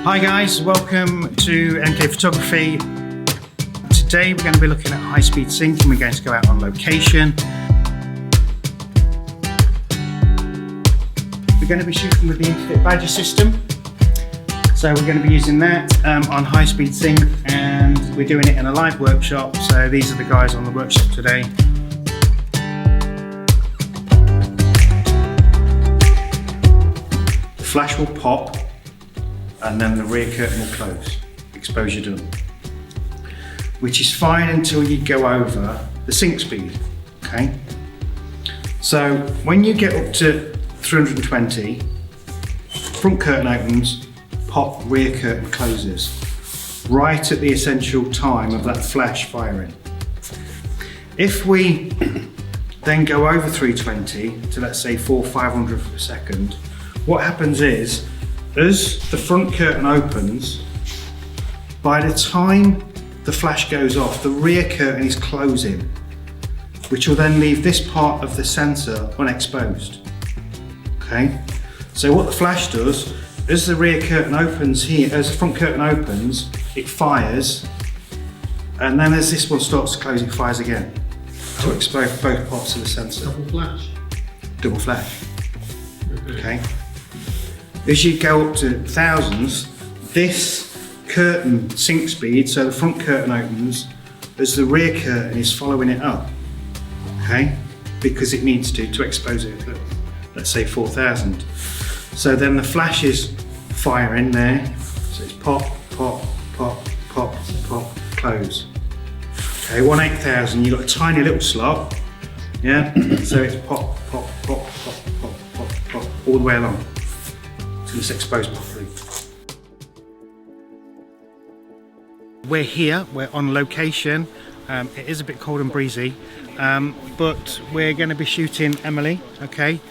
Hi guys, welcome to MK Photography. Today we're going to be looking at high-speed sync and we're going to go out on location. We're going to be shooting with the Interfit Badger system. So we're going to be using that on high-speed sync, and we're doing it in a live workshop. So these are the guys on the workshop today. The flash will pop and then the rear curtain will close, exposure done. Which is fine until you go over the sync speed, okay? So when you get up to 320, front curtain opens, pop, rear curtain closes, right at the essential time of that flash firing. If we then go over 320 to, let's say, 400-500 per second, what happens is, as the front curtain opens, by the time the flash goes off, the rear curtain is closing, which will then leave this part of the sensor unexposed. Okay, so what the flash does, as the rear curtain opens here, as the front curtain opens, it fires, and then as this one starts to close, it fires again to expose both parts of the sensor. Double flash? Double flash. Okay. As you go up to thousands, this curtain sync speed, so the front curtain opens, as the rear curtain is following it up, okay? Because it needs to expose it at, let's say, 4,000. So then the flash is firing there, so it's pop, pop, pop, pop, pop, close. Okay, 1/8000, you've got a tiny little slot, yeah? So it's pop, pop, pop, pop, pop, pop, pop, all the way along. It's exposed properly. We're here, we're on location. It is a bit cold and breezy, but we're going to be shooting Emily, okay,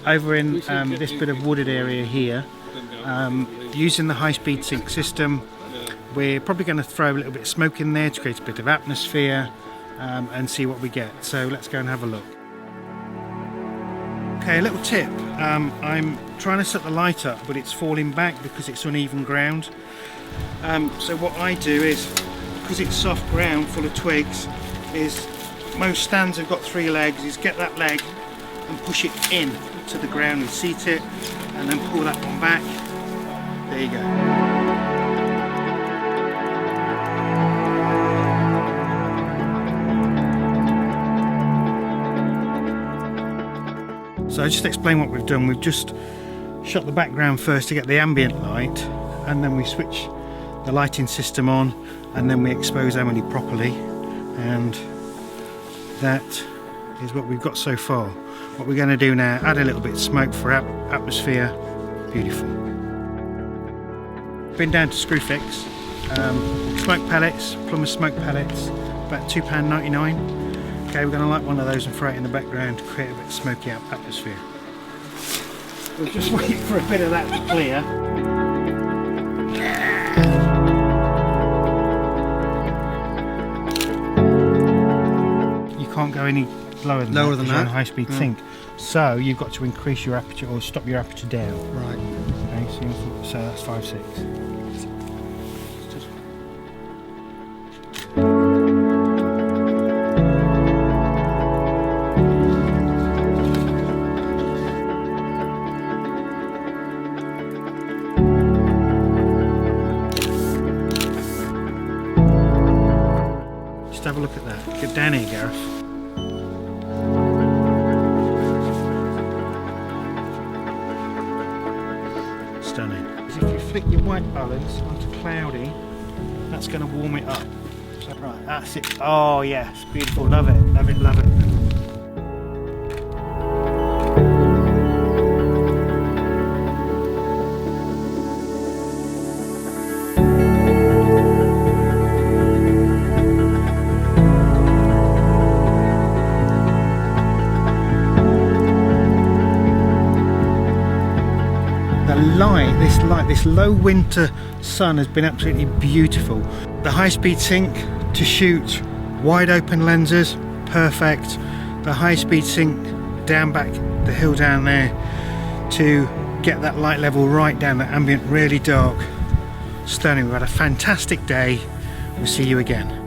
over in this bit of wooded area here, using the high-speed sync system. We're probably going to throw a little bit of smoke in there to create a bit of atmosphere and see what we get. So let's go and have a look. Okay, a little tip, I'm trying to set the light up but it's falling back because it's uneven ground. So what I do is, because it's soft ground full of twigs, is most stands have got 3 legs, is get that leg and push it in to the ground and seat it, and then pull that one back. There you go. So I'll just explain what we've done. We've just shot the background first to get the ambient light, and then we switch the lighting system on, and then we expose Emily properly, and that is what we've got so far. What we're going to do now, add a little bit of smoke for atmosphere. Beautiful. Been down to Screwfix. Smoke pellets, plumber's smoke pellets, about £2.99. Okay, we're going to light one of those and throw it in the background to create a bit of smoky atmosphere. We'll just wait for a bit of that to clear. You can't go any lower than that on high-speed sync. So you've got to increase your aperture or stop your aperture down. Right. Okay, so that's 5.6. Just have a look at that. Get down here, Gareth. Stunning. If you flick your white balance onto cloudy, that's going to warm it up. So, right, that's it. Oh yes, beautiful. Love it, love it, love it. This low winter sun has been absolutely beautiful. The high-speed sync to shoot wide open lenses, perfect. The high-speed sync down back the hill down there to get that light level right down, that ambient really dark, Sterling, we've had a fantastic day. We'll see you again.